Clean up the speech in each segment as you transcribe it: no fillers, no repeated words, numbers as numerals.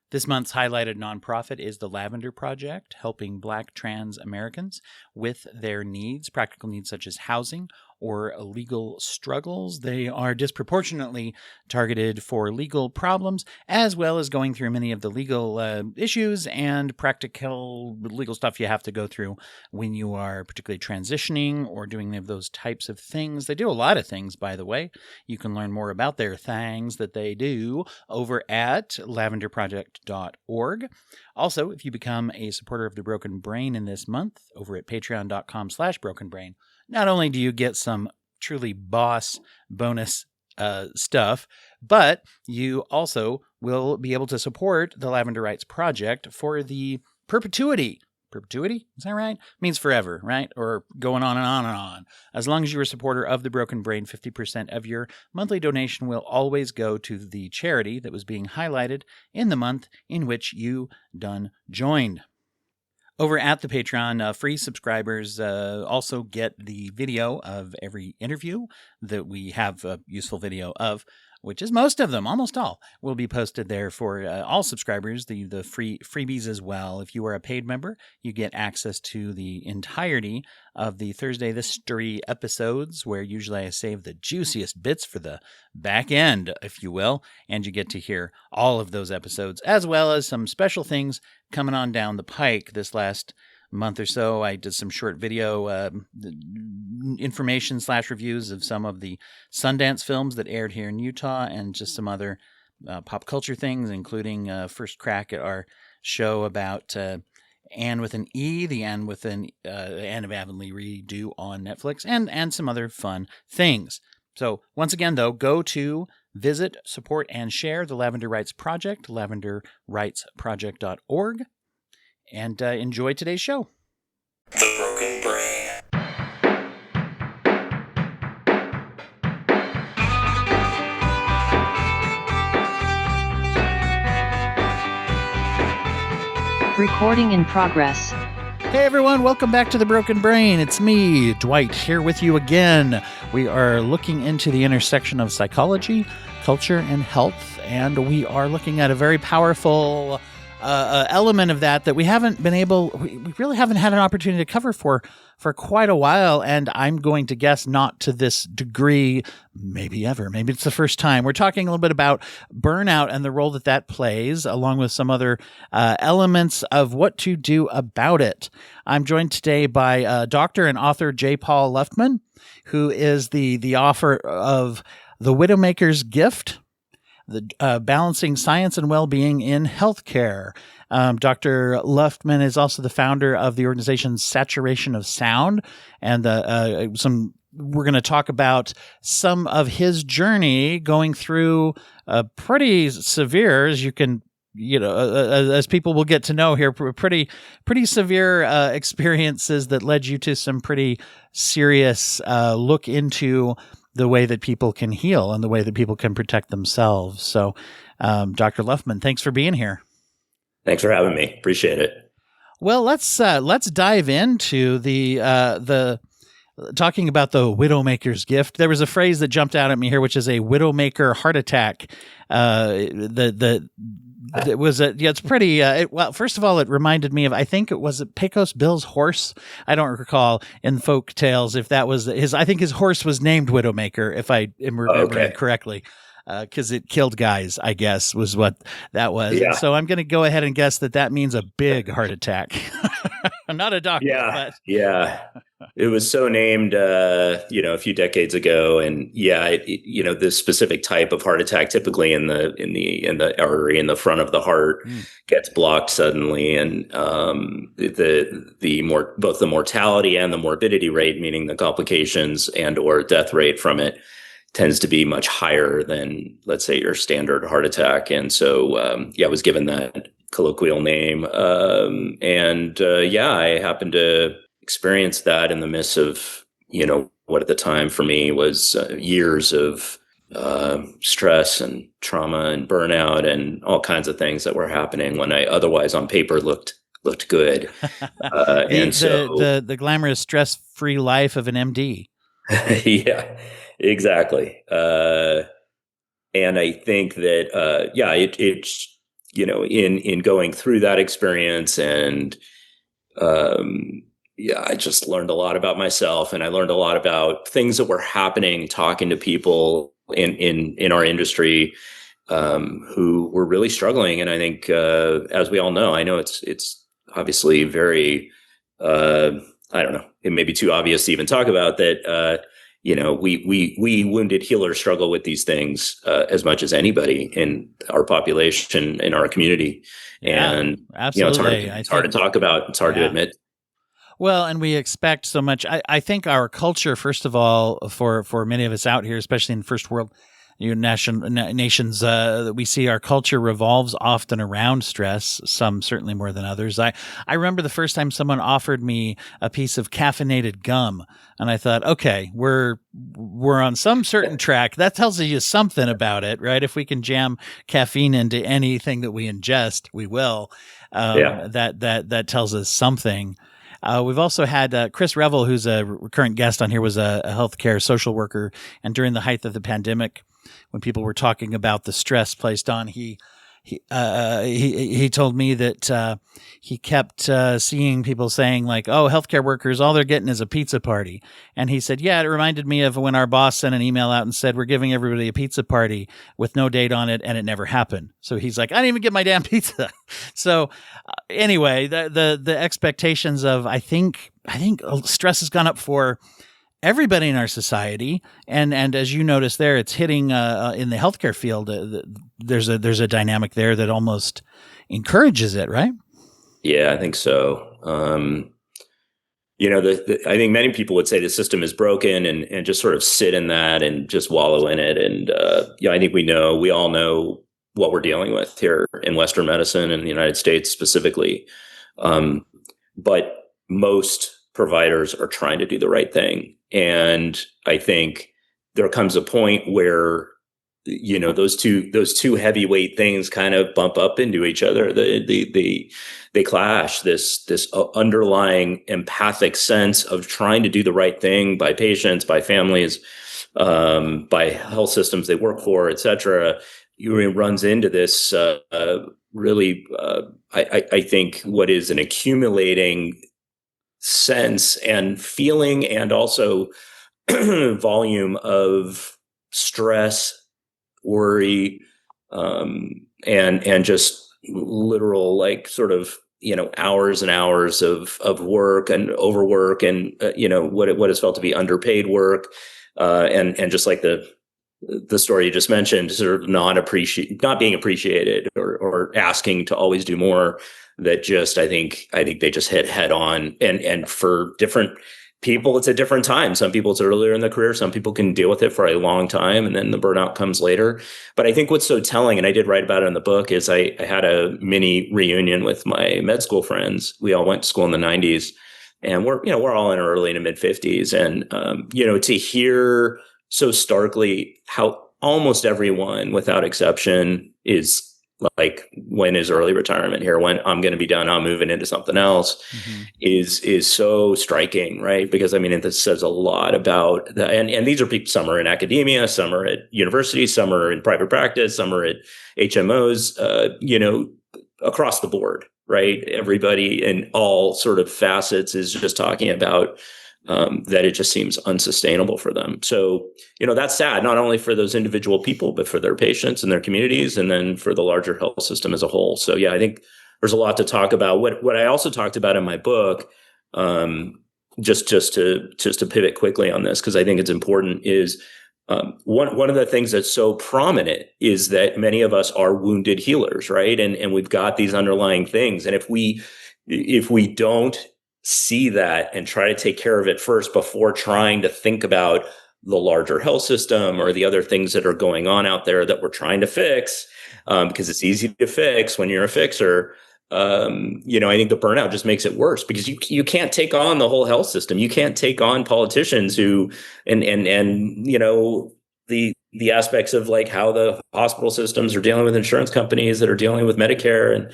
This month's highlighted nonprofit is the Lavender Project, helping Black trans Americans with their needs, practical needs such as housing or legal struggles. They are disproportionately targeted for legal problems, as well as going through many of the legal issues and practical legal stuff you have to go through when you are particularly transitioning or doing any of those types of things. They do a lot of things, by the way. You can learn more about their things that they do over at lavenderproject.org. Also, if you become a supporter of The Broken Brain in this month over at patreon.com/brokenbrain, not only do you get some truly boss bonus stuff, but you also will be able to support the Lavender Rights Project for the perpetuity. Perpetuity? Is that right? Means forever, right? Or going on and on and on. As long as you're a supporter of The Broken Brain, 50% of your monthly donation will always go to the charity that was being highlighted in the month in which you done joined. Over at the Patreon, free subscribers also get the video of every interview that we have a useful video of, which is most of them, almost all, will be posted there for all subscribers, the freebies as well. If you are a paid member, you get access to the entirety of the Thursday the Story episodes, where usually I save the juiciest bits for the back end, if you will, and you get to hear all of those episodes, as well as some special things coming on down the pike. This last month or so, I did some short video information / reviews of some of the Sundance films that aired here in Utah, and just some other pop culture things, including first crack at our show about Anne with an E, the Anne with an Anne of Avonlea redo on Netflix, and some other fun things. So once again, though, go to visit, support, and share the Lavender Rights Project, lavenderrightsproject.org, and enjoy today's show. The Broken Brain. Recording in progress. Hey everyone, welcome back to The Broken Brain. It's me, Dwight, here with you again. We are looking into the intersection of psychology, culture, and health, and we are looking at a very powerful element of that we haven't been able, we really haven't had an opportunity to cover for quite a while, and I'm going to guess not to this degree, maybe ever. Maybe it's the first time. We're talking a little bit about burnout and the role that plays, along with some other elements of what to do about it. I'm joined today by Dr. and author J. Paul Luftman, who is the author of The Widowmaker's Gift, the balancing science and well-being in healthcare. Dr. Luftman is also the founder of the organization Saturation of Sound, and we're going to talk about some of his journey going through pretty severe, as you can, as people will get to know here, pretty severe experiences that led you to some pretty serious look into the way that people can heal and the way that people can protect themselves. So, Dr. Luftman, thanks for being here. Thanks for having me. Appreciate it. Well, let's dive into the talking about the widowmaker's gift. There was a phrase that jumped out at me here, which is a widowmaker heart attack. It was it's pretty, well, first of all, it reminded me of, I think it was Pecos Bill's horse. I don't recall in folk tales if that was I think his horse was named Widowmaker, if I am remembering correctly, because it killed guys, I guess, was what that was. Yeah. So I'm going to go ahead and guess that means a big heart attack. I'm not a doctor. Yeah. Yeah. It was so named, a few decades ago. And the specific type of heart attack, typically in the artery in the front of the heart, gets blocked suddenly. And, both the mortality and the morbidity rate, meaning the complications and or death rate from it, tends to be much higher than, let's say, your standard heart attack. And so, I was given that colloquial name. I happened to experience that in the midst of, what at the time for me was years of stress and trauma and burnout and all kinds of things that were happening when I otherwise on paper looked good. The glamorous stress-free life of an MD. Yeah, exactly. And I think that, in going through that experience, and I just learned a lot about myself, and I learned a lot about things that were happening, talking to people in our industry who were really struggling. And I think, as we all know, I know it's obviously very, I don't know, it may be too obvious to even talk about that. We wounded healers struggle with these things as much as anybody in our population, in our community. Yeah, And absolutely. it's hard to talk about. It's hard to admit. Well, and we expect so much. I think our culture, first of all, for many of us out here, especially in first world nations, that we see, our culture revolves often around stress, some certainly more than others. I remember the first time someone offered me a piece of caffeinated gum, and I thought, okay, we're on some certain track. That tells you something about it, right? If we can jam caffeine into anything that we ingest, we will. That tells us something. We've also had Chris Revel, who's a recurrent guest on here, was a healthcare social worker. And during the height of the pandemic, when people were talking about the stress placed on, he told me that he kept seeing people saying like, "Oh, healthcare workers, all they're getting is a pizza party." And he said, "Yeah, it reminded me of when our boss sent an email out and said we're giving everybody a pizza party with no date on it, and it never happened." So he's like, "I didn't even get my damn pizza." So anyway, the expectations of I think stress has gone up for everybody in our society, and as you notice there, it's hitting in the healthcare field. There's a dynamic there that almost encourages it, right? Yeah, I think so. I think many people would say the system is broken, and just sort of sit in that and just wallow in it. And I think we all know what we're dealing with here in Western medicine and the United States specifically. But most providers are trying to do the right thing. And I think there comes a point where, those two heavyweight things kind of bump up into each other. They clash. This underlying empathic sense of trying to do the right thing by patients, by families, by health systems they work for, et cetera, runs into this really, I think, what is an accumulating sense and feeling, and also volume of stress, worry, and just literal, like, sort of, hours and hours of work and overwork, and what is felt to be underpaid work, and just like the story you just mentioned, sort of not being appreciated, or asking to always do more. That just, I think they just hit head on, and for different people, it's a different time. Some people it's earlier in the career. Some people can deal with it for a long time, and then the burnout comes later. But I think what's so telling, and I did write about it in the book, is I had a mini reunion with my med school friends. We all went to school in the 90s, and we're all in our early to mid 50s, and to hear so starkly how almost everyone, without exception, is like, when is early retirement here? When I'm going to be done, I'm moving into something else, is so striking, right? Because it says a lot about that. And these are people, some are in academia, some are at universities, some are in private practice, some are at HMOs, across the board, right? Everybody in all sort of facets is just talking about that it just seems unsustainable for them. So, that's sad, not only for those individual people, but for their patients and their communities, and then for the larger health system as a whole. So, yeah, I think there's a lot to talk about. What I also talked about in my book, just to pivot quickly on this, because I think it's important, is one of the things that's so prominent is that many of us are wounded healers, right? And we've got these underlying things. And if we don't see that and try to take care of it first before trying to think about the larger health system or the other things that are going on out there that we're trying to fix, because it's easy to fix when you're a fixer. I think the burnout just makes it worse, because you can't take on the whole health system. You can't take on politicians who and the aspects of, like, how the hospital systems are dealing with insurance companies that are dealing with Medicare, and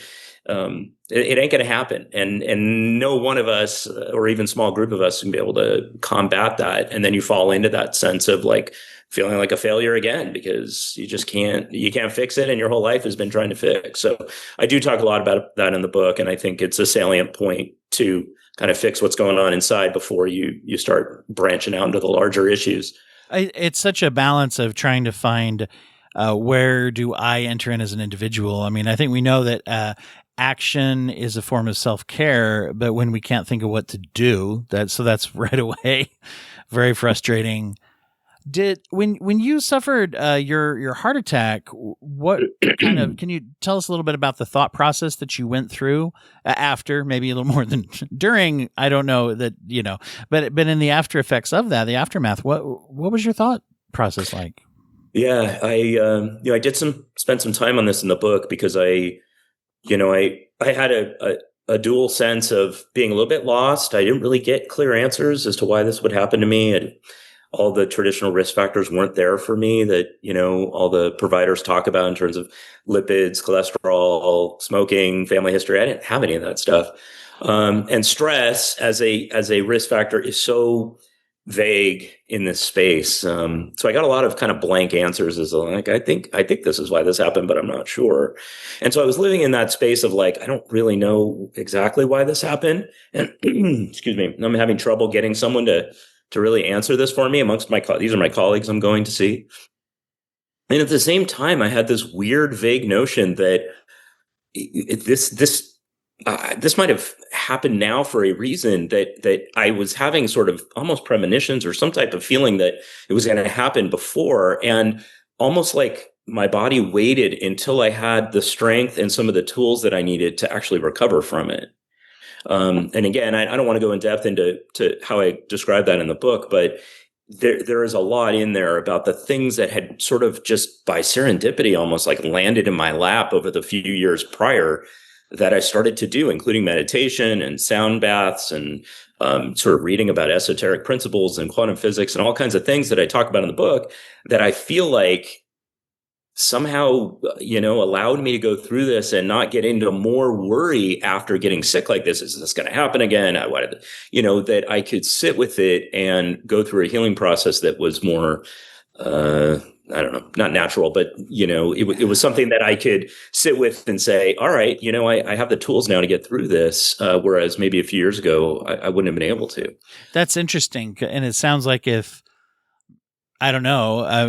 it ain't going to happen. And no one of us, or even small group of us, can be able to combat that. And then you fall into that sense of, like, feeling like a failure again because you can't fix it, and your whole life has been trying to fix. So I do talk a lot about that in the book, and I think it's a salient point to kind of fix what's going on inside before you start branching out into the larger issues. It's such a balance of trying to find where do I enter in as an individual. I mean, I think we know that action is a form of self-care, but when we can't think of what to do, that's right away very frustrating. When you suffered your heart attack, what kind of, can you tell us a little bit about the thought process that you went through after, maybe a little more than during? I don't know that, but in the after effects of that, the aftermath, what was your thought process like? Yeah, I did spend some time on this in the book because I had a dual sense of being a little bit lost. I didn't really get clear answers as to why this would happen to me, and all the traditional risk factors weren't there for me that, all the providers talk about in terms of lipids, cholesterol, smoking, family history. I didn't have any of that stuff. And stress as a risk factor is so vague in this space. So I got a lot of kind of blank answers as like, I think this is why this happened, but I'm not sure. And so I was living in that space of like, I don't really know exactly why this happened. And excuse me, I'm having trouble getting someone to really answer this for me amongst these are my colleagues I'm going to see. And at the same time, I had this weird, vague notion that this might have happened now for a reason, that I was having sort of almost premonitions or some type of feeling that it was going to happen before. And almost like my body waited until I had the strength and some of the tools that I needed to actually recover from it. And again, I don't want to go in depth into how I describe that in the book, but there is a lot in there about the things that had sort of just by serendipity almost like landed in my lap over the few years prior that I started to do, including meditation and sound baths and sort of reading about esoteric principles and quantum physics and all kinds of things that I talk about in the book that I feel like somehow, allowed me to go through this and not get into more worry after getting sick like this. Is this going to happen again? That I could sit with it and go through a healing process that was more, I don't know, not natural, but, it was something that I could sit with and say, all right, I have the tools now to get through this. Whereas maybe a few years ago, I wouldn't have been able to. That's interesting. And it sounds like I don't know,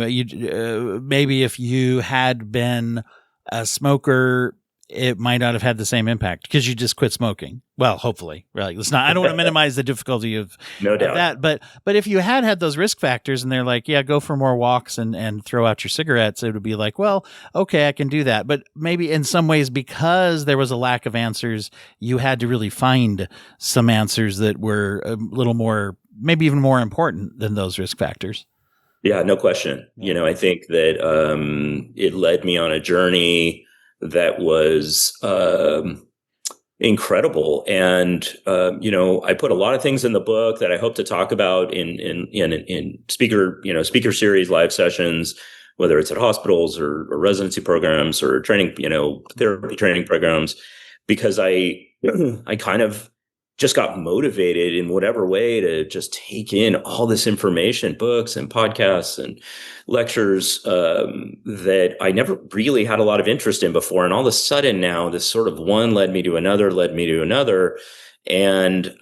maybe if you had been a smoker, it might not have had the same impact because you just quit smoking. Well, hopefully, right? I don't want to minimize the difficulty of no doubt that, but if you had those risk factors and they're like, yeah, go for more walks and throw out your cigarettes, it would be like, well, okay, I can do that. But maybe in some ways, because there was a lack of answers, you had to really find some answers that were a little more, maybe even more important than those risk factors. Yeah, no question. I think that it led me on a journey that was incredible. And, I put a lot of things in the book that I hope to talk about in speaker series, live sessions, whether it's at hospitals or residency programs or training, therapy training programs, because I kind of just got motivated in whatever way to just take in all this information, books and podcasts and lectures that I never really had a lot of interest in before. And all of a sudden now this sort of one led me to another. And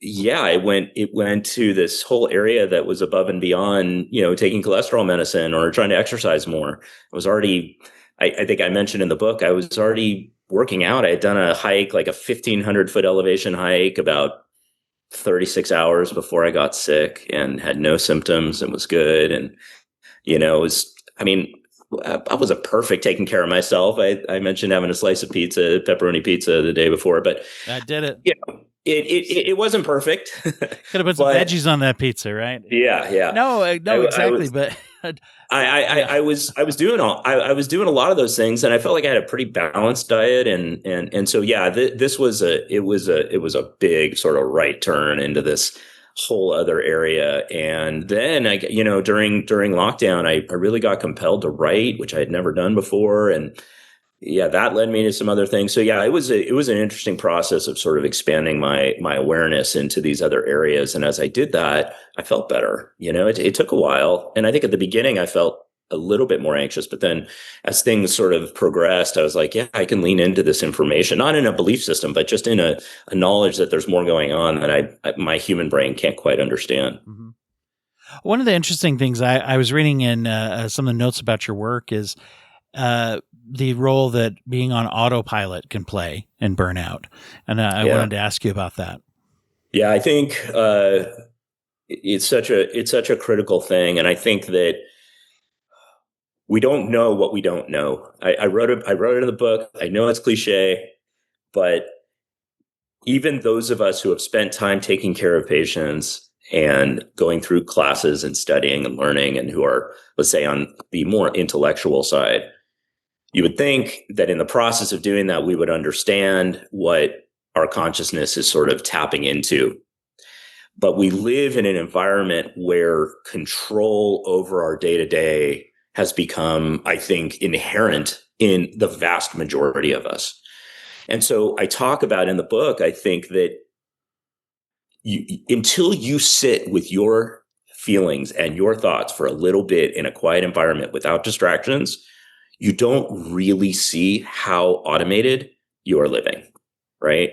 it went to this whole area that was above and beyond, taking cholesterol medicine or trying to exercise more. I was already, I think I mentioned in the book, I was already working out. I had done a hike, like a 1,500-foot elevation hike, about 36 hours before I got sick, and had no symptoms and was good. And, I wasn't perfect taking care of myself. I mentioned having a slice of pizza, pepperoni pizza the day before, but that did it. It wasn't perfect. Could have put some veggies on that pizza, right? Yeah. No, exactly. But I was doing I was doing a lot of those things, and I felt like I had a pretty balanced diet, and so this was a big sort of right turn into this whole other area. And then during lockdown, I really got compelled to write, which I had never done before, and yeah, that led me to some other things. So yeah, it was an interesting process of sort of expanding my awareness into these other areas. And as I did that, I felt better. It took a while, and I think at the beginning I felt a little bit more anxious, but then as things sort of progressed, I was like, yeah, I can lean into this information, not in a belief system, but just in a knowledge that there's more going on that my human brain can't quite understand. Mm-hmm. One of the interesting things I was reading in some of the notes about your work is the role that being on autopilot can play in burnout. And I wanted to ask you about that. Yeah, I think it's such a critical thing. And I think that we don't know what we don't know. I wrote it in the book. I know it's cliche, but even those of us who have spent time taking care of patients and going through classes and studying and learning, and who are, let's say, on the more intellectual side, you would think that in the process of doing that, we would understand what our consciousness is sort of tapping into. But we live in an environment where control over our day-to-day has become, I think, inherent in the vast majority of us. And so I talk about in the book, I think that until you sit with your feelings and your thoughts for a little bit in a quiet environment without distractions, you don't really see how automated you are living, right?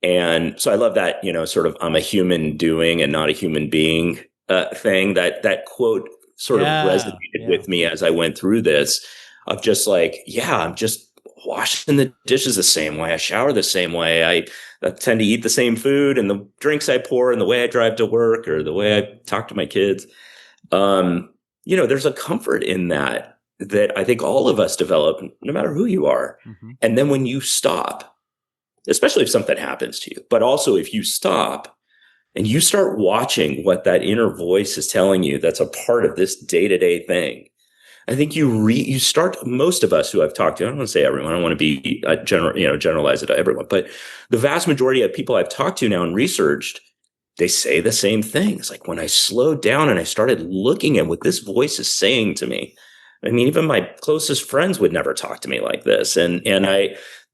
And so I love that, sort of I'm a human doing and not a human being thing. That quote sort of resonated with me as I went through this, of just like, yeah, I'm just washing the dishes the same way. I shower the same way. I tend to eat the same food and the drinks I pour and the way I drive to work or the way I talk to my kids. There's a comfort in that I think all of us develop, no matter who you are. Mm-hmm. And then when you stop, especially if something happens to you, but also if you stop and you start watching what that inner voice is telling you, that's a part of this day-to-day thing. I think you start, most of us who I've talked to, I don't want to say everyone, I don't want to be generalize it to everyone, but the vast majority of people I've talked to now and researched, they say the same thing. It's like when I slowed down and I started looking at what this voice is saying to me. I mean, even my closest friends would never talk to me like this.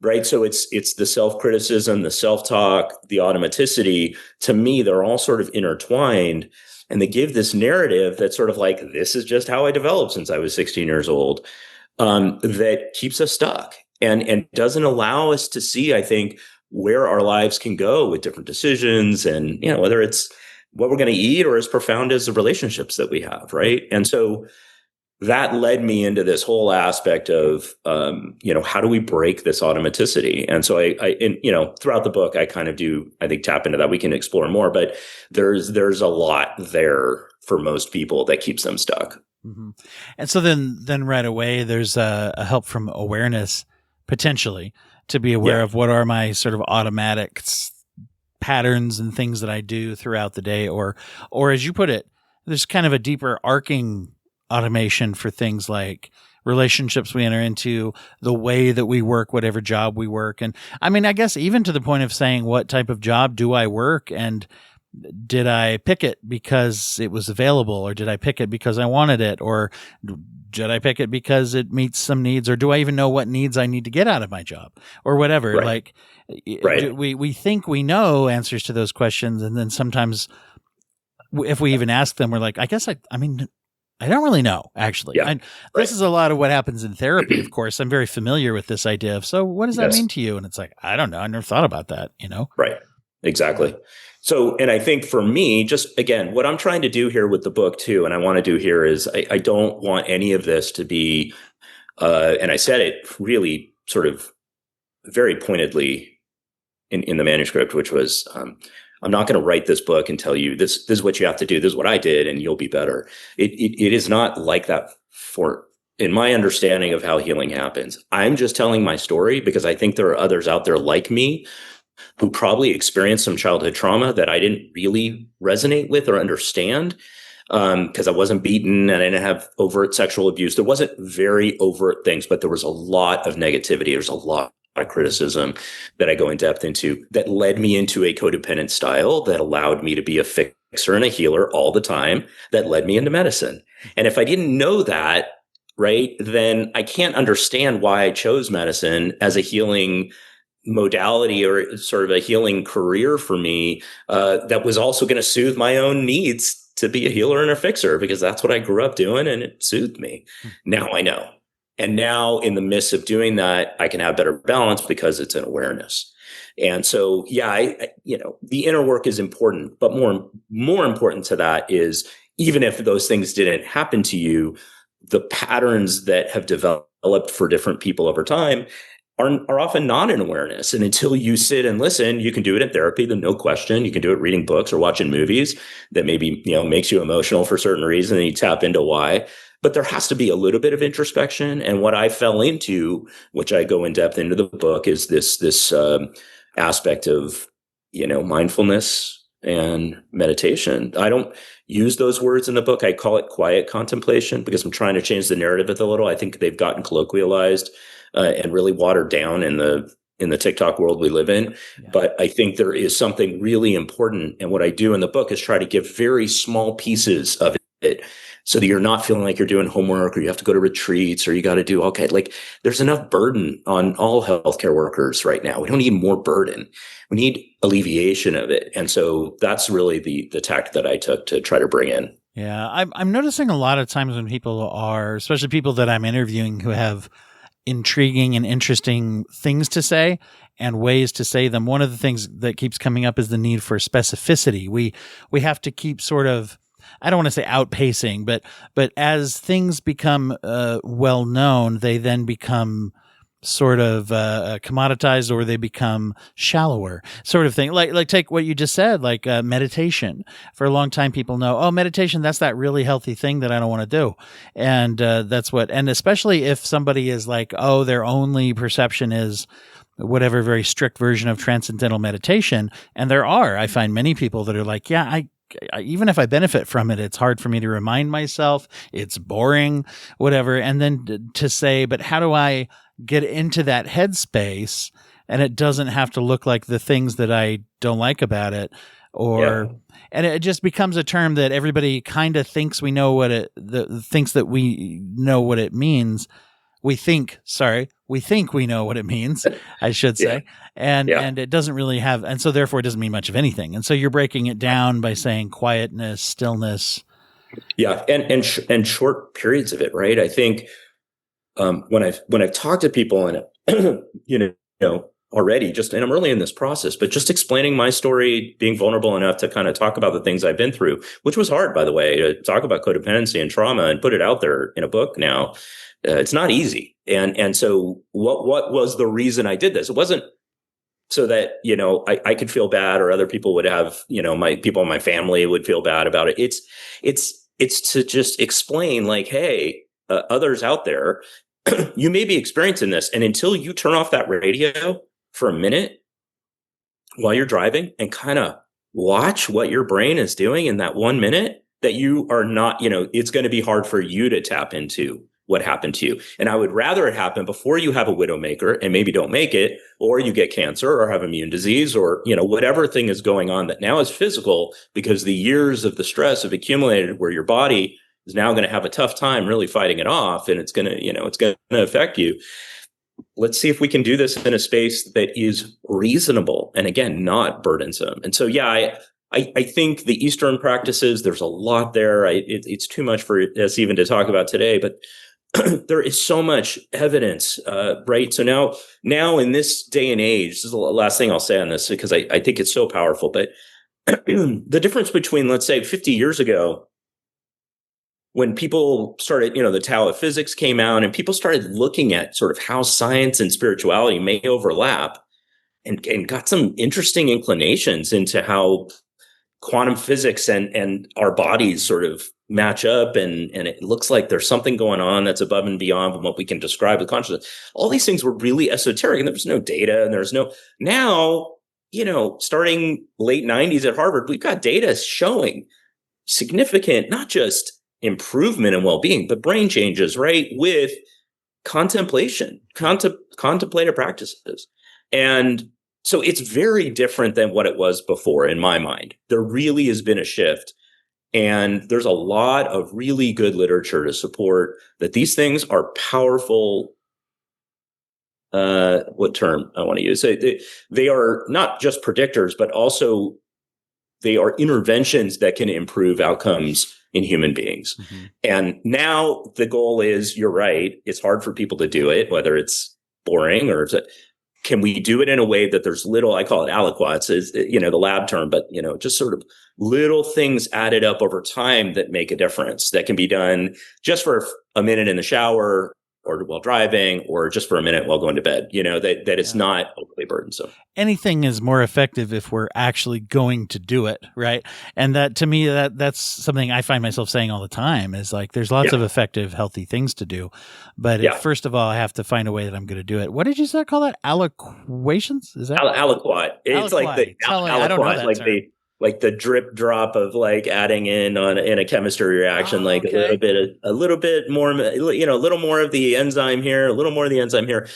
Right. So it's the self-criticism, the self-talk, the automaticity. To me, they're all sort of intertwined. And they give this narrative that's sort of like, this is just how I developed since I was 16 years old, that keeps us stuck and doesn't allow us to see, I think, where our lives can go with different decisions and, whether it's what we're going to eat or as profound as the relationships that we have. Right. And so that led me into this whole aspect of, how do we break this automaticity? And so I throughout the book, I kind of do, I think, tap into that. We can explore more, but there's a lot there for most people that keeps them stuck. Mm-hmm. And so then right away, there's a help from awareness, potentially, to be aware of what are my sort of automatic patterns and things that I do throughout the day, or as you put it, there's kind of a deeper arcing automation for things like relationships we enter into, the way that we work, whatever job we work. And I mean, I guess even to the point of saying, what type of job do I work? And did I pick it because it was available, or did I pick it because I wanted it? Or did I pick it because it meets some needs? Or do I even know what needs I need to get out of my job or whatever? Right. We think we know answers to those questions. And then sometimes if we even ask them, we're like, I guess I don't really know, actually. Yeah, this is a lot of what happens in therapy, of course. I'm very familiar with this idea of, so what does that mean to you? And it's like, I don't know. I never thought about that, Right. Exactly. So, and I think for me, just again, what I'm trying to do here with the book too, and I want to do here is I don't want any of this to be, and I said it really sort of very pointedly in the manuscript, which was, I'm not going to write this book and tell you this is what you have to do. This is what I did and you'll be better. It is not like that in my understanding of how healing happens. I'm just telling my story because I think there are others out there like me who probably experienced some childhood trauma that I didn't really resonate with or understand because I wasn't beaten and I didn't have overt sexual abuse. There wasn't very overt things, but there was a lot of negativity. There's a lot of criticism that I go in depth into that led me into a codependent style that allowed me to be a fixer and a healer all the time, that led me into medicine. And if I didn't know that, right, then I can't understand why I chose medicine as a healing modality or sort of a healing career for me, that was also going to soothe my own needs to be a healer and a fixer, because that's what I grew up doing and it soothed me. Now I know. And now in the midst of doing that, I can have better balance because it's an awareness. And so, yeah, the inner work is important, but more important to that is, even if those things didn't happen to you, the patterns that have developed for different people over time are often not in awareness. And until you sit and listen, you can do it in therapy, then no question. You can do it reading books or watching movies that maybe, makes you emotional for a certain reason, and you tap into why. But there has to be a little bit of introspection. And what I fell into, which I go in depth into the book, is this aspect of, mindfulness and meditation. I don't use those words in the book. I call it quiet contemplation because I'm trying to change the narrative a little. I think they've gotten colloquialized and really watered down in the TikTok world we live in. Yeah. But I think there is something really important. And what I do in the book is try to give very small pieces of it, so that you're not feeling like you're doing homework, or you have to go to retreats, or you got to do, okay, like there's enough burden on all healthcare workers right now. We don't need more burden. We need alleviation of it. And so that's really the tact that I took to try to bring in. Yeah. I'm noticing a lot of times when people are, especially people that I'm interviewing who have intriguing and interesting things to say and ways to say them, one of the things that keeps coming up is the need for specificity. We have to keep sort of, I don't want to say outpacing, but as things become well known, they then become sort of commoditized, or they become shallower, sort of thing. Like take what you just said, like meditation. For a long time, people know, oh, meditation, that's that really healthy thing that I don't want to do, and and especially if somebody is like, oh, their only perception is whatever very strict version of transcendental meditation, and I find many people that are like, yeah, I even if I benefit from it, it's hard for me to remind myself. It's boring, whatever. And then to say, but how do I get into that headspace and it doesn't have to look like the things that I don't like about it? And it just becomes a term that everybody kind of thinks we know thinks that we know what it means. We think we know what it means, I should say. And it doesn't really have, and so therefore it doesn't mean much of anything. And so you're breaking it down by saying quietness, stillness. Yeah. And short periods of it, right? I think, when I've talked to people and, already and I'm early in this process, but just explaining my story, being vulnerable enough to kind of talk about the things I've been through, which was hard, by the way, to talk about codependency and trauma and put it out there in a book now. It's not easy. And so what was the reason I did this? It wasn't so that, I could feel bad, or other people would have, my people in my family would feel bad about it. It's to just explain, like, hey, others out there, you may be experiencing this. And until you turn off that radio for a minute while you're driving and kind of watch what your brain is doing in that 1 minute, that you are not, it's going to be hard for you to tap into what happened to you. And I would rather it happen before you have a widowmaker and maybe don't make it, or you get cancer or have immune disease, or, whatever thing is going on that now is physical, because the years of the stress have accumulated where your body is now going to have a tough time really fighting it off. And it's going to, it's going to affect you. Let's see if we can do this in a space that is reasonable and, again, not burdensome. And so, I think the Eastern practices, there's a lot there. It's too much for us even to talk about today, but there is so much evidence, right? So now in this day and age, this is the last thing I'll say on this, because I think it's so powerful, but the difference between, let's say, 50 years ago, when people started, the Tao of Physics came out and people started looking at sort of how science and spirituality may overlap, and got some interesting inclinations into how quantum physics and our bodies sort of match up. And it looks like there's something going on that's above and beyond what we can describe with consciousness. All these things were really esoteric, and there was no data, and now, starting late 90s at Harvard, we've got data showing significant, not just improvement in well-being, but brain changes, right? With contemplation, contemplative practices. And so it's very different than what it was before, in my mind. There really has been a shift. And there's a lot of really good literature to support that these things are powerful. What term I want to use? They are not just predictors, but also they are interventions that can improve outcomes in human beings. Mm-hmm. And now the goal is, you're right, it's hard for people to do it, whether it's boring or can we do it in a way that there's little, I call it aliquots, is, the lab term, but, just sort of little things added up over time that make a difference, that can be done just for a minute in the shower or while driving, or just for a minute while going to bed, that it's not overly burdensome. Anything is more effective if we're actually going to do it, right? And that, to me, that's something I find myself saying all the time, is like, there's lots of effective, healthy things to do. But first of all, I have to find a way that I'm going to do it. What did you call that? Aliquations? Is that? Aliquot. It's like the aliquot, I don't know that term. Like the drip drop of like adding in a chemistry reaction, a little bit more, a little more of the enzyme here, a little more of the enzyme here,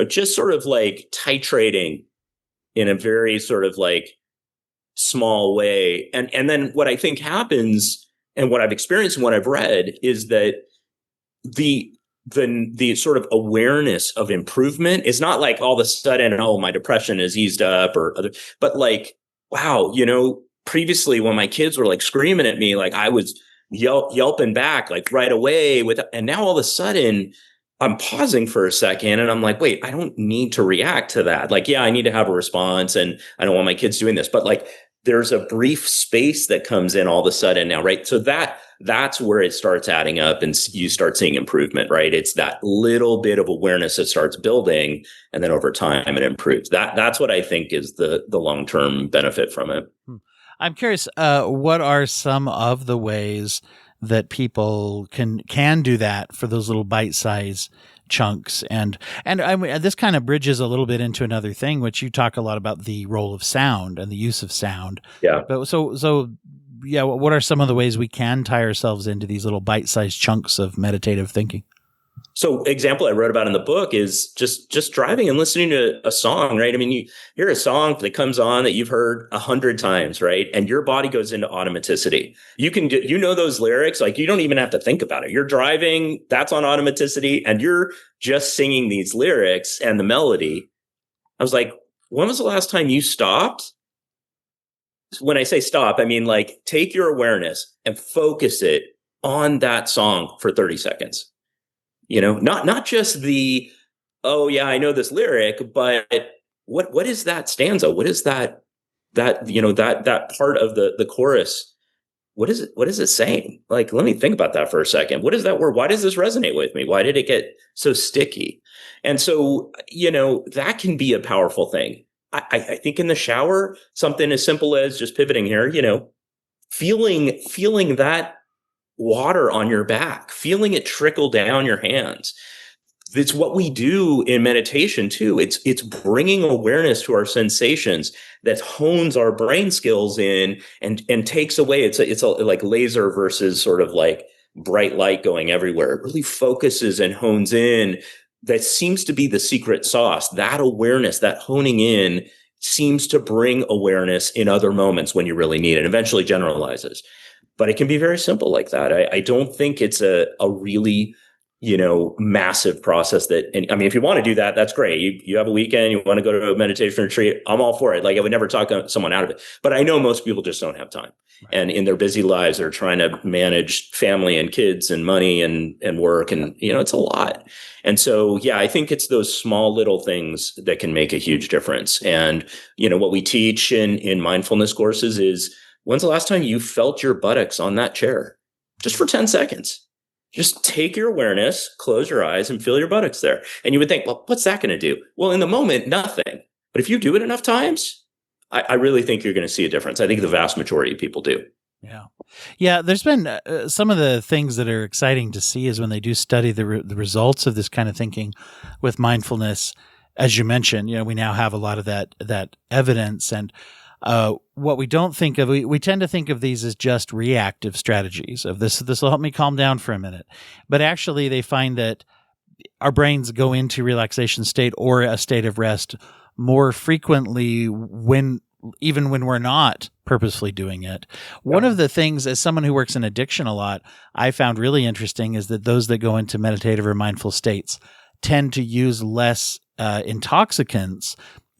just sort of like titrating in a very sort of like small way. And then what I think happens, and what I've experienced and what I've read, is that the sort of awareness of improvement is not like all of a sudden, oh, my depression is eased up but like, wow, previously when my kids were like screaming at me, like I was yelping back like right away and now all of a sudden I'm pausing for a second and I'm like, wait, I don't need to react to that. Like, yeah, I need to have a response and I don't want my kids doing this, but like there's a brief space that comes in all of a sudden now, right? So that's where it starts adding up and you start seeing improvement, right? It's that little bit of awareness that starts building, and then over time it improves. That's what I think is the long-term benefit from it. I'm curious, what are some of the ways that people can do that for those little bite-sized chunks? And I mean, this kind of bridges a little bit into another thing, which you talk a lot about, the role of sound and the use of sound. Yeah. But so yeah, what are some of the ways we can tie ourselves into these little bite-sized chunks of meditative thinking? So example I wrote about in the book is just driving and listening to a song, right? I mean, you hear a song that comes on that you've heard 100 times, right? And your body goes into automaticity. You can those lyrics, like you don't even have to think about it. You're driving, that's on automaticity, and you're just singing these lyrics and the melody. I was like, when was the last time you stopped? When I say stop, I mean like take your awareness and focus it on that song for 30 seconds. Not just the, oh yeah, I know this lyric, but what is that stanza? What is that part of the chorus? What is it saying? Like, let me think about that for a second. What is that word? Why does this resonate with me? Why did it get so sticky? And so, that can be a powerful thing. I think in the shower, something as simple as just pivoting here, feeling that water on your back, feeling it trickle down your hands. It's what we do in meditation too. It's bringing awareness to our sensations that hones our brain skills in and takes away. It's a like laser versus sort of like bright light going everywhere. It really focuses and hones in. That seems to be the secret sauce. That awareness, that honing in, seems to bring awareness in other moments when you really need it. Eventually generalizes. But it can be very simple like that. I don't think it's a really, massive process and I mean, if you want to do that, that's great. You have a weekend, you want to go to a meditation retreat, I'm all for it. Like I would never talk someone out of it, but I know most people just don't have time. Right. And in their busy lives, they're trying to manage family and kids and money and work. And, it's a lot. And so, yeah, I think it's those small little things that can make a huge difference. And, what we teach in mindfulness courses is, when's the last time you felt your buttocks on that chair? Just for 10 seconds. Just take your awareness, close your eyes, and feel your buttocks there. And you would think, well, what's that going to do? Well, in the moment, nothing. But if you do it enough times, I really think you're going to see a difference. I think the vast majority of people do. Yeah. Yeah. There's been some of the things that are exciting to see is when they do study the results of this kind of thinking with mindfulness. As you mentioned, we now have a lot of that evidence. And what we don't think of, we tend to think of these as just reactive strategies of this will help me calm down for a minute. But actually they find that our brains go into relaxation state or a state of rest more frequently when even when we're not purposefully doing it. One of the things, as someone who works in addiction a lot, I found really interesting is that those that go into meditative or mindful states tend to use less intoxicants,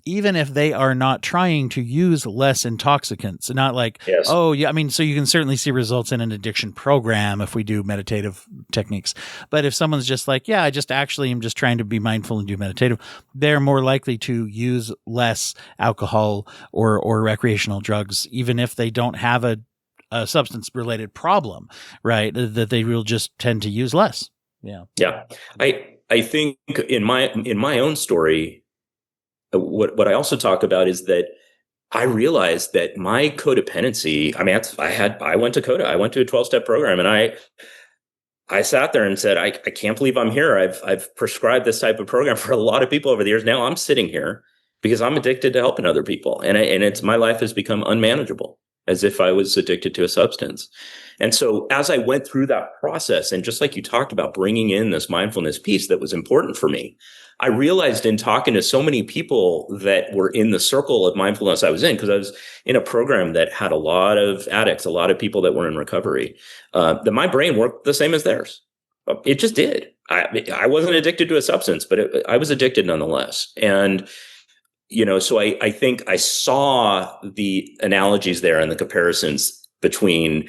even if they are not trying to use less intoxicants. Not like, Yes. oh, yeah, I mean, so you can certainly see results in an addiction program if we do meditative techniques. But if someone's just like, yeah, I just actually am just trying to be mindful and do meditative, they're more likely to use less alcohol or recreational drugs, even if they don't have a substance related problem, right? That they will just tend to use less. Yeah. Yeah. I think in my own story, what I also talk about is that I realized that my codependency, I mean, I went to CODA, I went to a 12-step program, and I sat there and said, I can't believe I'm here. I've prescribed this type of program for a lot of people over the years. Now I'm sitting here because I'm addicted to helping other people. And my life has become unmanageable, as if I was addicted to a substance. And so as I went through that process, and just like you talked about, bringing in this mindfulness piece that was important for me, I realized in talking to so many people that were in the circle of mindfulness I was in, because I was in a program that had a lot of addicts, a lot of people that were in recovery, that my brain worked the same as theirs. It just did. I wasn't addicted to a substance, but I was addicted nonetheless. And so I think I saw the analogies there and the comparisons between,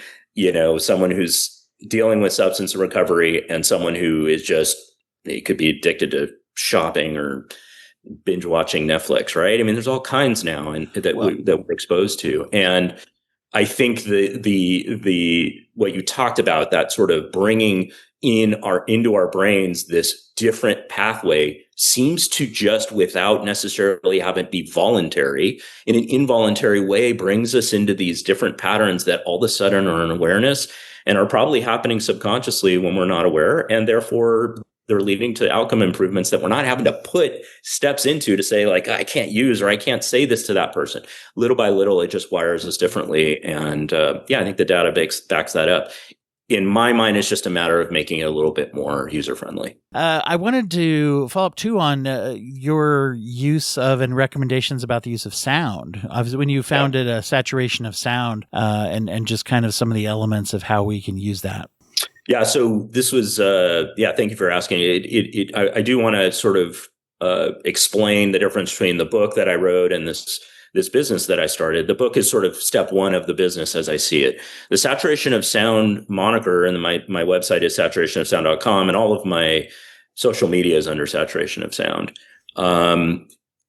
someone who's dealing with substance recovery and someone who is they could be addicted to shopping or binge watching Netflix, right? I mean, there's all kinds now that we're exposed to. And I think the what you talked about, that sort of bringing into our brains this different pathway, seems to just, without necessarily having it be voluntary, in an involuntary way, brings us into these different patterns that all of a sudden are an awareness and are probably happening subconsciously when we're not aware, and therefore they're leading to outcome improvements that we're not having to put steps into to say, like, I can't use, or I can't say this to that person. Little by little, it just wires us differently. And I think the data backs that up. In my mind, it's just a matter of making it a little bit more user-friendly. I wanted to follow up, too, on your use of and recommendations about the use of sound. Obviously, when you founded a saturation of sound and just kind of some of the elements of how we can use that. Yeah, so this was, thank you for asking. I do want to sort of explain the difference between the book that I wrote and this business that I started. The book is sort of step one of the business as I see it. The Saturation of Sound moniker, and my website is saturationofsound.com, and all of my social media is under Saturation of Sound.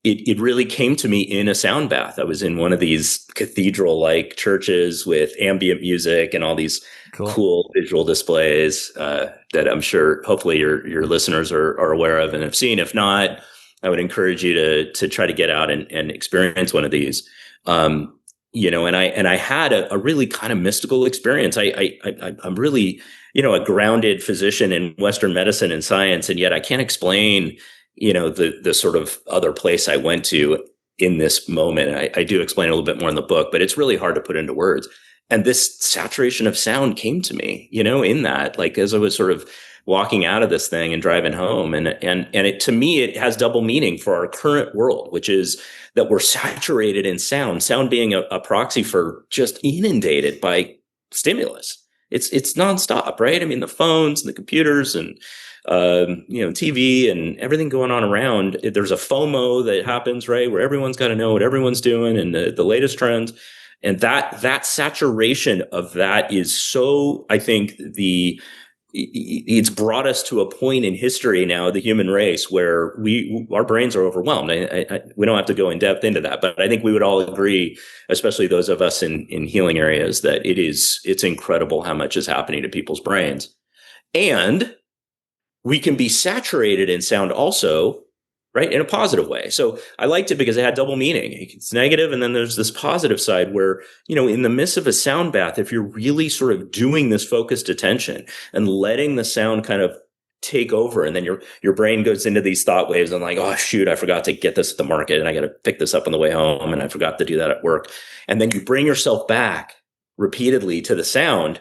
It really came to me in a sound bath. I was in one of these cathedral-like churches with ambient music and all these cool visual displays that I'm sure, hopefully, your listeners are aware of and have seen. If not, I would encourage you to try to get out and experience one of these. And I had a really kind of mystical experience. I'm really, a grounded physician in Western medicine and science, and yet I can't explain, the sort of other place I went to in this moment. I do explain a little bit more in the book, but it's really hard to put into words. And this saturation of sound came to me, in that, like, as I was sort of walking out of this thing and driving home. And it, to me, it has double meaning for our current world, which is that we're saturated in sound being a proxy for just inundated by stimulus. It's nonstop, right? I mean, the phones and the computers and, TV and everything going on around. There's a FOMO that happens, right? Where everyone's got to know what everyone's doing and the latest trends. And that saturation of that is so, I think, it's brought us to a point in history now, the human race, where our brains are overwhelmed. We don't have to go in depth into that, but I think we would all agree, especially those of us in healing areas, that it's incredible how much is happening to people's brains. And we can be saturated in sound also, right, in a positive way. So I liked it because it had double meaning. It's negative, and then there's this positive side where, in the midst of a sound bath, if you're really sort of doing this focused attention and letting the sound kind of take over, and then your brain goes into these thought waves and like, oh, shoot, I forgot to get this at the market, and I got to pick this up on the way home, and I forgot to do that at work. And then you bring yourself back repeatedly to the sound,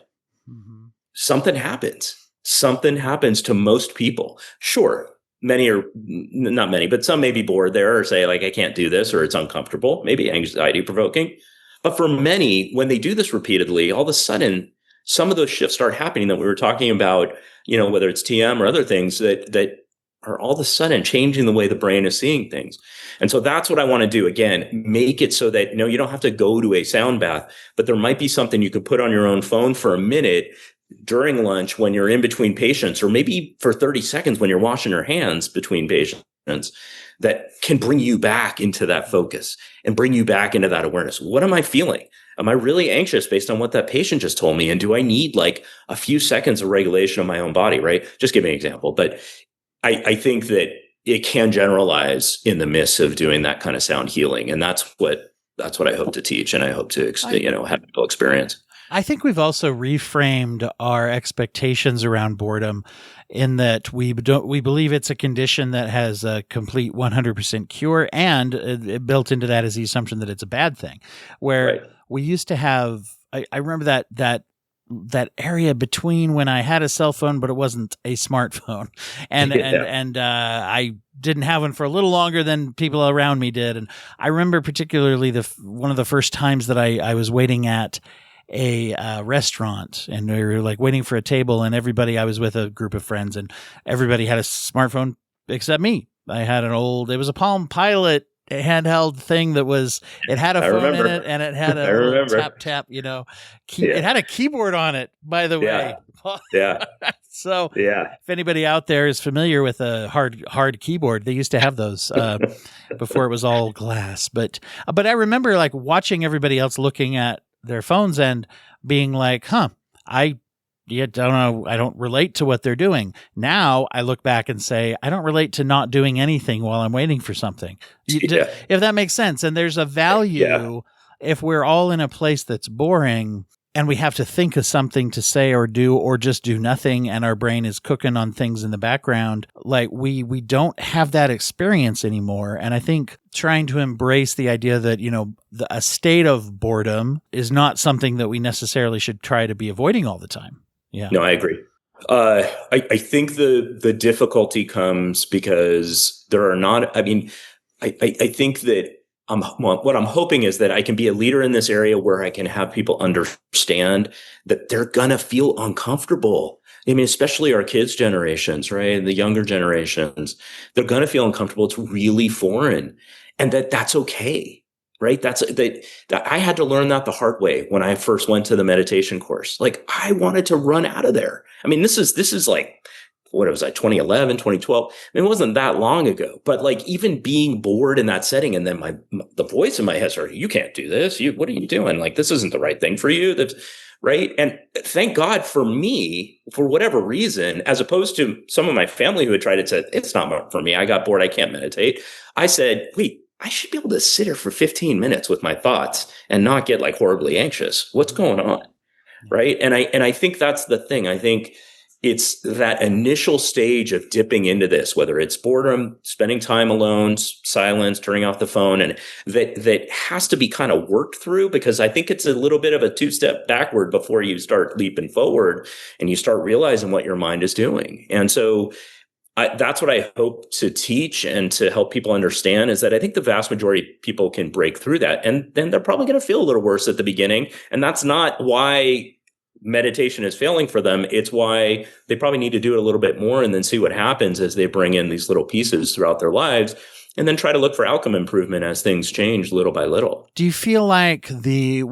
something happens. Something happens to most people. Sure, many are not many, but some may be bored there or say like, I can't do this, or it's uncomfortable, maybe anxiety provoking. But for many, when they do this repeatedly, all of a sudden, some of those shifts start happening that we were talking about, whether it's TM or other things that are all of a sudden changing the way the brain is seeing things. And so that's what I want to do. Again, make it so that, you don't have to go to a sound bath, but there might be something you could put on your own phone for a minute during lunch when you're in between patients, or maybe for 30 seconds when you're washing your hands between patients, that can bring you back into that focus and bring you back into that awareness. What am I feeling? Am I really anxious based on what that patient just told me? And do I need like a few seconds of regulation of my own body, right? Just give me an example. But I think that it can generalize in the midst of doing that kind of sound healing. And that's what I hope to teach. And I hope to, have people experience. I think we've also reframed our expectations around boredom in that we believe it's a condition that has a complete 100% cure, and built into that is the assumption that it's a bad thing. Where we used to have, I remember that area between when I had a cell phone, but it wasn't a smartphone, and I didn't have one for a little longer than people around me did. And I remember particularly one of the first times that I was waiting at a restaurant, and we were like waiting for a table, and I was with a group of friends, and everybody had a smartphone except me. I had it was a Palm Pilot handheld thing it had a phone in it, and it had a little tap, it had a keyboard on it, by the way. Yeah. So if anybody out there is familiar with a hard keyboard, they used to have those before it was all glass. But I remember like watching everybody else looking at their phones and being like, I don't know, I don't relate to what they're doing. Now I look back and say, I don't relate to not doing anything while I'm waiting for something. If that makes sense. And there's a value if we're all in a place that's boring and we have to think of something to say or do, or just do nothing, and our brain is cooking on things in the background, like we don't have that experience anymore. And I think trying to embrace the idea that, a state of boredom is not something that we necessarily should try to be avoiding all the time. Yeah. No, I agree. I think the difficulty comes because there are not, I think that what I'm hoping is that I can be a leader in this area where I can have people understand that they're going to feel uncomfortable. Especially our kids' generations, right? The younger generations, they're going to feel uncomfortable. It's really foreign, and that's okay. Right. That I had to learn that the hard way when I first went to the meditation course. Like I wanted to run out of there. This is like, what was I, 2011, 2012? It wasn't that long ago, but like even being bored in that setting, and then the voice in my head started, you can't do this. What are you doing? Like, this isn't the right thing for you. That's right. And thank God for me, for whatever reason, as opposed to some of my family who had tried it, said, it's not for me. I got bored. I can't meditate. I said, wait, I should be able to sit here for 15 minutes with my thoughts and not get like horribly anxious. What's going on? Right. And I think that's the thing. I think it's that initial stage of dipping into this, whether it's boredom, spending time alone, silence, turning off the phone, and that has to be kind of worked through, because I think it's a little bit of a two-step backward before you start leaping forward and you start realizing what your mind is doing. And so that's what I hope to teach and to help people understand, is that I think the vast majority of people can break through that. And then they're probably going to feel a little worse at the beginning. And that's not why meditation is failing for them. It's why they probably need to do it a little bit more and then see what happens as they bring in these little pieces throughout their lives, and then try to look for outcome improvement as things change little by little. Do you feel like the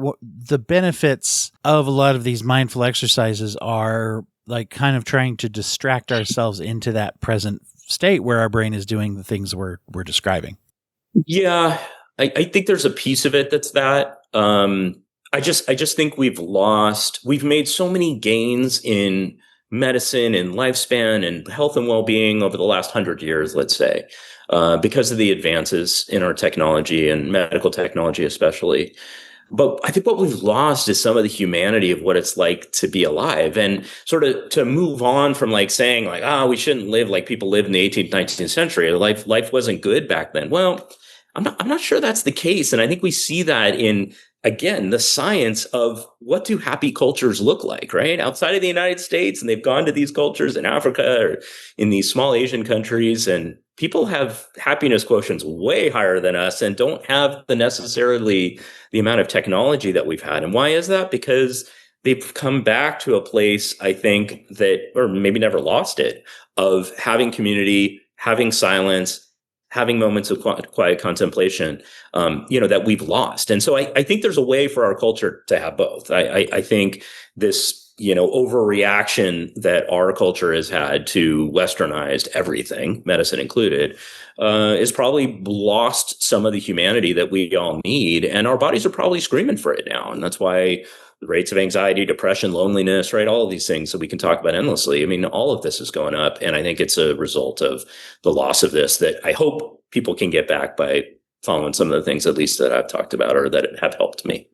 benefits of a lot of these mindful exercises are like kind of trying to distract ourselves into that present state where our brain is doing the things we're describing? Yeah, I think there's a piece of it that's that. I just think we've made so many gains in medicine and lifespan and health and well-being over the last 100 years, let's say, because of the advances in our technology and medical technology, especially. But I think what we've lost is some of the humanity of what it's like to be alive, and sort of to move on from like saying like, we shouldn't live like people lived in the 18th, 19th century. Life wasn't good back then. Well, I'm not sure that's the case. And I think we see that in again, the science of what do happy cultures look like, right? Outside of the United States, and they've gone to these cultures in Africa or in these small Asian countries, and people have happiness quotients way higher than us and don't have necessarily the amount of technology that we've had. And why is that? Because they've come back to a place, I think, that, or maybe never lost it, of having community, having silence, having moments of quiet contemplation, that we've lost. And so I think there's a way for our culture to have both. I think this, overreaction that our culture has had to westernized everything, medicine included, is probably lost some of the humanity that we all need. And our bodies are probably screaming for it now. And that's why the rates of anxiety, depression, loneliness, right? All of these things that we can talk about endlessly. I mean, all of this is going up. And I think it's a result of the loss of this that I hope people can get back by following some of the things, at least that I've talked about or that have helped me.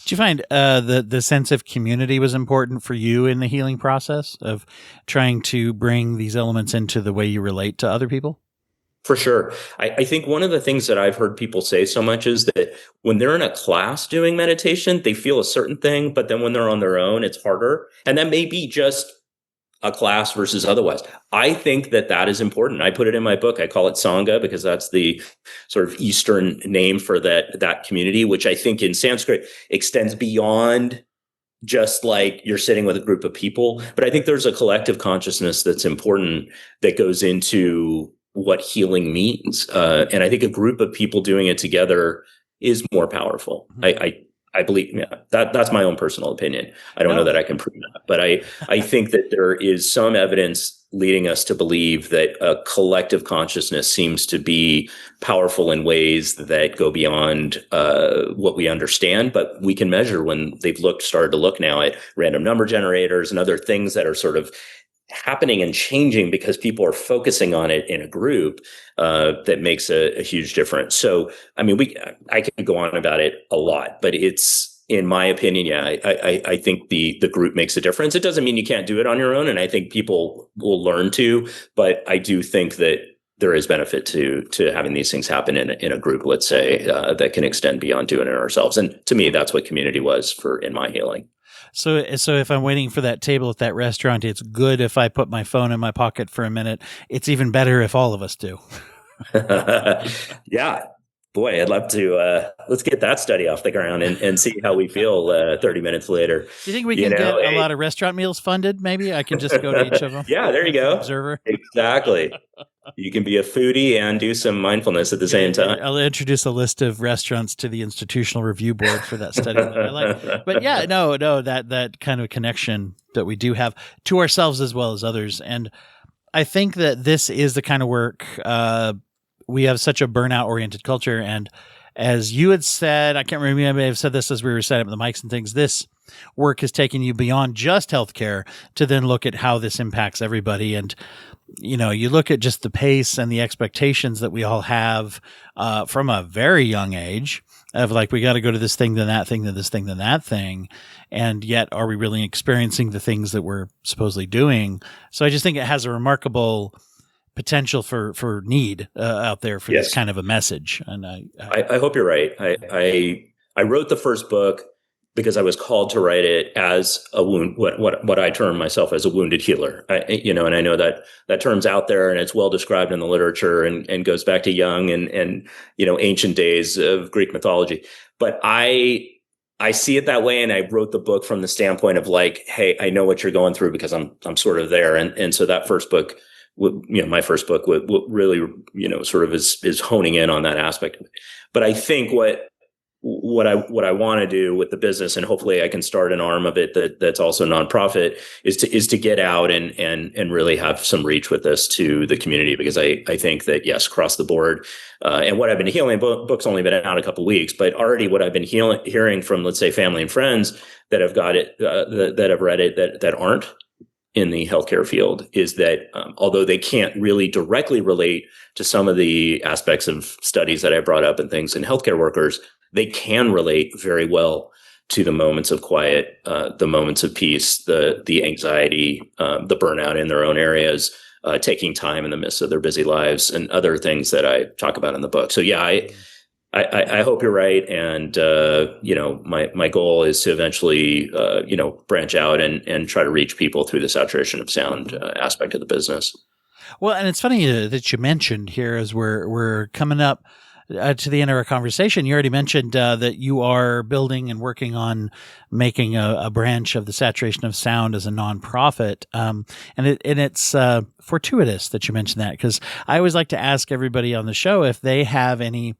Do you find the sense of community was important for you in the healing process of trying to bring these elements into the way you relate to other people? For sure. I think one of the things that I've heard people say so much is that when they're in a class doing meditation, they feel a certain thing, but then when they're on their own, it's harder. And that may be just a class versus otherwise. I think that is important. I put it in my book. I call it Sangha because that's the sort of Eastern name for that community, which I think in Sanskrit extends beyond just like you're sitting with a group of people. But I think there's a collective consciousness that's important that goes into what healing means. And I think a group of people doing it together is more powerful. I believe, that's my own personal opinion. I don't know that I can prove that, but I think that there is some evidence leading us to believe that a collective consciousness seems to be powerful in ways that go beyond what we understand, but we can measure when they've started to look now at random number generators and other things that are sort of happening and changing because people are focusing on it in a group that makes a huge difference. So, I mean, I can go on about it a lot, but it's, in my opinion, I think the group makes a difference. It doesn't mean you can't do it on your own, and I think people will learn to, but I do think that there is benefit to having these things happen in a group, let's say, that can extend beyond doing it ourselves. And to me, that's what community was in my healing. So if I'm waiting for that table at that restaurant, it's good if I put my phone in my pocket for a minute. It's even better if all of us do. Yeah. Boy, I'd love to, let's get that study off the ground and see how we feel 30 minutes later. Do you think we can get a lot of restaurant meals funded? Maybe I can just go to each of them. Yeah, there you go. Observer. Exactly. You can be a foodie and do some mindfulness at the same time. I'll introduce a list of restaurants to the Institutional Review Board for that study that I like. But yeah, no, that kind of connection that we do have to ourselves as well as others. And I think that this is the kind of work, we have such a burnout oriented culture. And as you had said, I can't remember, I may have said this as we were setting up the mics and things, this work has taken you beyond just healthcare to then look at how this impacts everybody. And you look at just the pace and the expectations that we all have from a very young age of like, we got to go to this thing, then that thing, then this thing, then that thing. And yet, are we really experiencing the things that we're supposedly doing? So I just think it has a remarkable potential for need out there for this kind of a message. And I hope you're right. I wrote the first book because I was called to write it as a wound, what I term myself as a wounded healer. And I know that term's out there and it's well described in the literature and goes back to Jung and ancient days of Greek mythology. But I see it that way, and I wrote the book from the standpoint of like, hey, I know what you're going through because I'm sort of there, and so that first book, my first book, really sort of is honing in on that aspect of it. But I think what I want to do with the business, and hopefully I can start an arm of it that's also nonprofit, is to get out and really have some reach with this to the community, because I think that, yes, across the board, and what I've been healing, book's only been out a couple of weeks, but already what I've been hearing from, let's say, family and friends that have got it, that have read it, that aren't in the healthcare field, is that although they can't really directly relate to some of the aspects of studies that I brought up and things in healthcare workers, they can relate very well to the moments of quiet, the moments of peace, the anxiety, the burnout in their own areas, taking time in the midst of their busy lives, and other things that I talk about in the book. So yeah, I hope you're right. And, my goal is to eventually, branch out and try to reach people through the saturation of sound aspect of the business. Well, and it's funny that you mentioned here as we're coming up to the end of our conversation. You already mentioned that you are building and working on making a branch of the saturation of sound as a nonprofit. And it's fortuitous that you mentioned that, because I always like to ask everybody on the show if they have any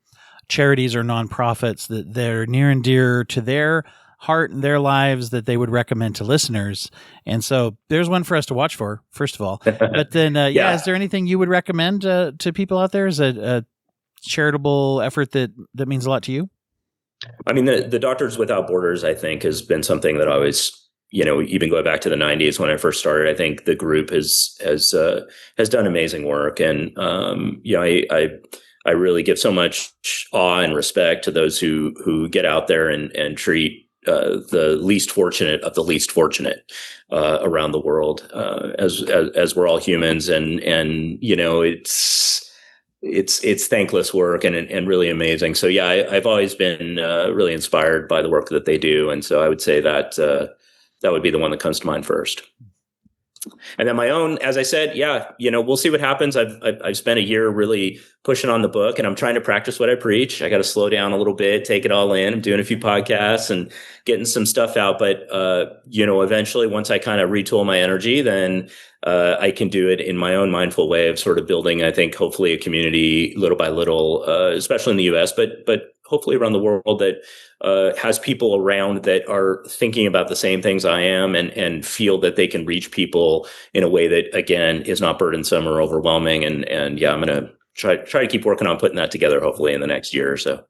charities or nonprofits that they're near and dear to their heart and their lives that they would recommend to listeners. And so there's one for us to watch for, first of all. But then, is there anything you would recommend to people out there as a charitable effort that means a lot to you? I mean, the Doctors Without Borders, I think, has been something that I always, even going back to the 90s when I first started, I think the group has done amazing work. And, I really give so much awe and respect to those who get out there and treat the least fortunate of the least fortunate around the world, as we're all humans, and it's thankless work and really amazing. So I've always been really inspired by the work that they do, and so I would say that that would be the one that comes to mind first. And then my own, as I said, we'll see what happens. I've spent a year really pushing on the book, and I'm trying to practice what I preach. I got to slow down a little bit, take it all in. I'm doing a few podcasts and getting some stuff out. But, eventually once I kind of retool my energy, then I can do it in my own mindful way of sort of building, I think, hopefully a community little by little, especially in the US, but hopefully around the world that has people around that are thinking about the same things I am and feel that they can reach people in a way that, again, is not burdensome or overwhelming. And I'm going to try to keep working on putting that together, hopefully in the next year or so.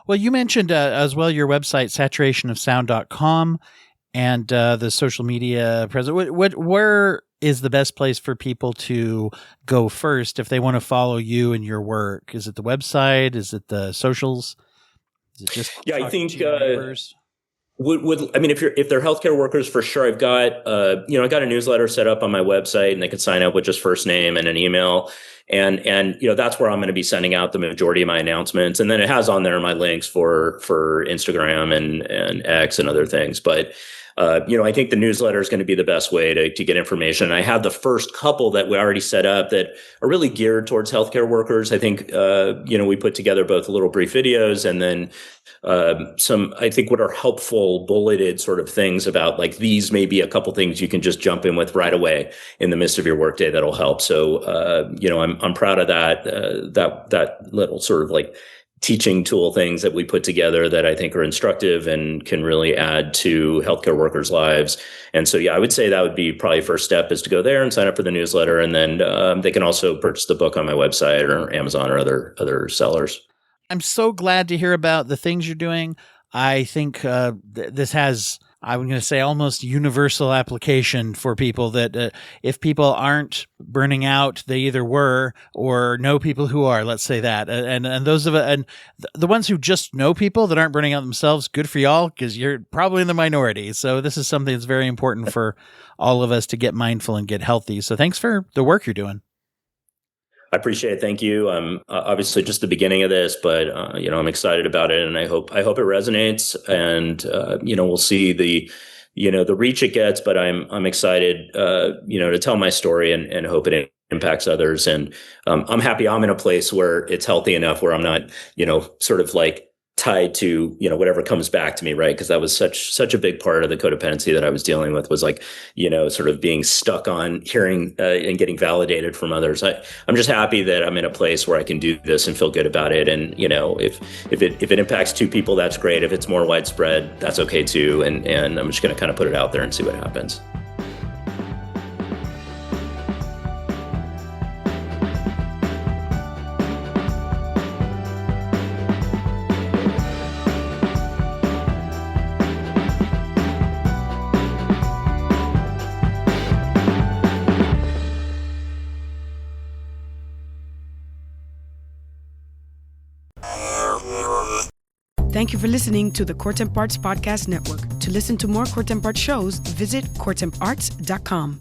Well, you mentioned as well your website, saturationofsound.com, and the social media presence. Where is the best place for people to go first if they want to follow you and your work? Is it the website? Is it the socials? Is it just I think if they're healthcare workers, for sure. I've got I got a newsletter set up on my website, and they can sign up with just first name and an email. And that's where I'm going to be sending out the majority of my announcements. And then it has on there my links for Instagram and X and other things. But I think the newsletter is going to be the best way to get information. I have the first couple that we already set up that are really geared towards healthcare workers. I think, we put together both little brief videos and then some, I think, what are helpful bulleted sort of things about, like, these may be a couple things you can just jump in with right away in the midst of your workday that'll help. So, I'm proud of that little sort of like teaching tool things that we put together that I think are instructive and can really add to healthcare workers' lives. And so, I would say that would be probably first step, is to go there and sign up for the newsletter. And then they can also purchase the book on my website or Amazon or other sellers. I'm so glad to hear about the things you're doing. I think this has, I'm going to say, almost universal application for people that if people aren't burning out, they either were or know people who are, let's say that. And those of and the ones who just know people that aren't burning out themselves, good for y'all, because you're probably in the minority. So this is something that's very important for all of us to get mindful and get healthy. So thanks for the work you're doing. I appreciate it. Thank you. Obviously just the beginning of this, but I'm excited about it, and I hope it resonates, and we'll see the reach it gets, but I'm excited to tell my story and hope it impacts others. And I'm happy I'm in a place where it's healthy enough where I'm not sort of like tied to whatever comes back to me, right? Because that was such a big part of the codependency that I was dealing with, was like sort of being stuck on hearing and getting validated from others. I'm just happy that I'm in a place where I can do this and feel good about it. And if it impacts 2 people, that's great. If it's more widespread, that's okay too. And I'm just going to kind of put it out there and see what happens. Thank you for listening to the Contempt Arts Podcast Network. To listen to more Contempt Arts shows, visit contemparts.com.